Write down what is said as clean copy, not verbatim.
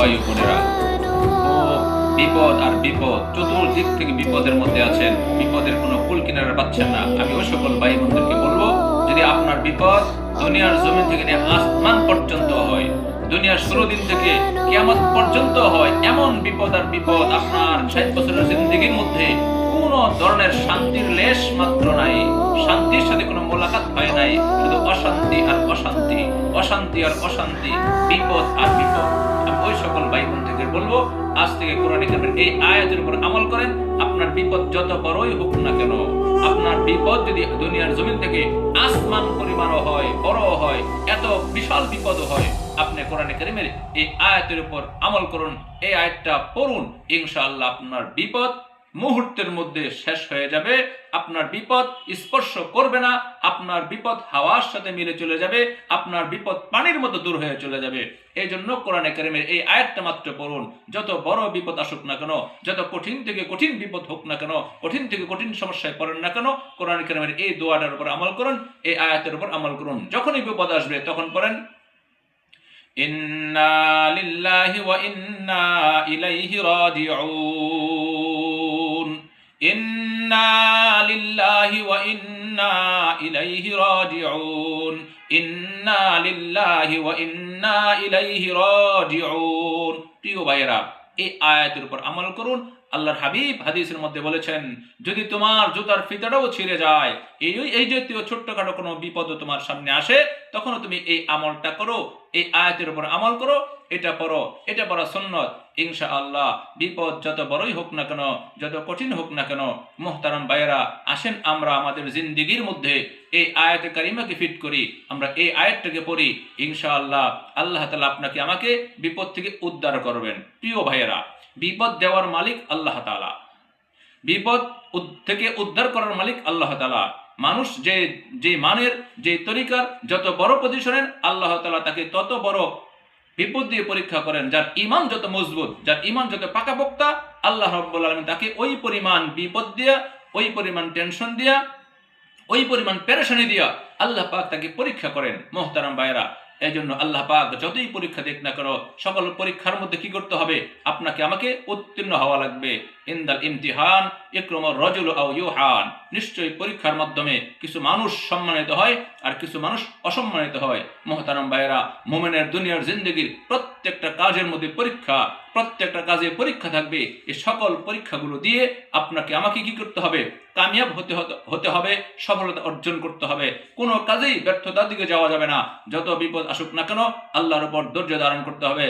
ভাই ও বোনেরা, ও বিপদ আর বিপদ, চতুর্দিক থেকে বিপদের মধ্যে আছেন, বিপদের কোনো কুল কিনারা পাচ্ছেন না। আমি ওই সকল ভাই বোনদেরকে বলবো, যদি আপনার বিপদ দুনিয়ার জমিন থেকে নিয়ে আসমান পর্যন্ত হয়, দুনিয়ার শুরু দিন থেকে কিয়ামত পর্যন্ত হয়, এমন বিপদ আর বিপদ আপনার 60 বছরের জিন্দেগির মধ্যে কোনো ধরনের শান্তির লেশ মাত্র নাই, শান্তির সাথে কোনো মোলাকাত হয় নাই, শুধু অশান্তি আর অশান্তি, অশান্তি আর অশান্তি, বিপদ আর বিপদ। আমি ওই সকল ভাই বোনদের বলবো, আজ থেকে কোরআন কারীমের এই আয়াতের উপর আমল করেন। আপনার বিপদ যত বড়ই হোক না কেন, আপনার বিপদ যদি দুনিয়ার জমিন থেকে আসমান পরিমাণও হয়, বড় হয়, এত বিশাল বিপদও হয়, আপনি কোরআন কারীমের এই আয়াতের উপর আমল করুন, এই আয়াতটা পড়ুন, ইনশাআল্লাহ আপনার বিপদ মুহূর্তের মধ্যে শেষ হয়ে যাবে। আপনার বিপদ স্পর্শ করবে না, আপনার বিপদ হাওয়ার সাথে মিলে চলে যাবে, আপনার বিপদ পানির মতো দূর হয়ে চলে যাবে। এই জন্য কোরআন কারীমের এই আয়াতটা মাত্র পড়ুন। যত বড় বিপদ আসুক না কেন, যত কঠিন থেকে কঠিন বিপদ হোক না কেন, কঠিন থেকে কঠিন সমস্যায় পড়েন না কেন, কোরআন কারীমের এই দোয়াটার উপর আমল করুন, এই আয়াতের উপর আমল করুন। যখনই বিপদ আসবে তখন পড়েন, ইন্না লিল্লাহি ওয়া ইন্না ইলাইহি রাজিউন, ইন্না লিল্লাহি ওয়া ইন্না ইলাইহি রাজিউন, ইন্না লিল্লাহি ওয়া ইন্না ইলাইহি রাজিউন। প্রিয় ভাইয়েরা, এই আয়াতের উপর আমল করুন। আল্লাহর হাবিব হাদিসের মধ্যে বলেছেন, যদি তোমার জুতার ফিতাটাও ছিঁড়ে যায়, এই জাতীয় ছোট্টখাটো কোনো বিপদ তোমার সামনে আসে, তখনও তুমি এই আমলটা করো, এই আয়াতের উপর আমল করো, এটা পড়ো, এটা পড়া সুন্নত। ইনশাআল্লাহ বিপদ যত বড়ই হোক না কেন, যত কঠিন হোক না কেন, মুহতারাম ভাইয়েরা, আসেন আমরা আমাদের জিন্দেগির মধ্যে এই আয়াতে কারিমাকে ফিট করি, আমরা এই আয়াতটাকে পড়ি। ইনশাআল্লাহ আল্লাহ তাআলা আপনাকে আমাকে বিপদ থেকে উদ্ধার করবেন। প্রিয় ভাইয়েরা, বিপদ দেওয়ার মালিক আল্লাহ তাআলা, বিপদ থেকে উদ্ধার করার মালিক আল্লাহ তাআলা। মানুষ যে মানের, যে তরিকার, যত বড় পজিশনের, আল্লাহ তাআলা তাকে তত বড় বিপদ দিয়ে পরীক্ষা করেন। যার ঈমান যত মজবুত, যার ঈমান যত পাকাপোক্তা, আল্লাহ রাব্বুল আলামিন তাকে ওই পরিমাণ বিপদ দিয়া, ওই পরিমাণ টেনশন দিয়া, ওই পরিমাণ পেরেশানি দিয়া আল্লাহ পাক তাকে পরীক্ষা করেন। মুহতারাম ভাইরা, এই জন্য আল্লাহ পাক যতই পরীক্ষা দেখ না কেন, সকল পরীক্ষার মধ্যে কি করতে হবে? আপনাকে আমাকে উত্তীর্ণ হওয়া লাগবে। ইনদাল ইমতিহান ইকরামুর রাজুল আও ইউহান, নিশ্চয়ই পরীক্ষার মাধ্যমে কিছু মানুষ সম্মানিত হয় আর কিছু মানুষ অসম্মানিত হয়। মুহতারাম ভাইরা, মুমিনের দুনিয়ার জিন্দেগির প্রত্যেকটা কাজের মধ্যে পরীক্ষা, প্রত্যেকটা কাজে পরীক্ষা থাকবে। এই সকল পরীক্ষাগুলো দিয়ে আপনাকে আমাকে কি করতে হবে? কামিয়াব হতে হবে, সফলতা অর্জন করতে হবে। কোনো কাজেই ব্যর্থতার দিকে যাওয়া যাবে না। যত বিপদ আসুক না কেন, আল্লাহর উপর ধৈর্য ধারণ করতে হবে।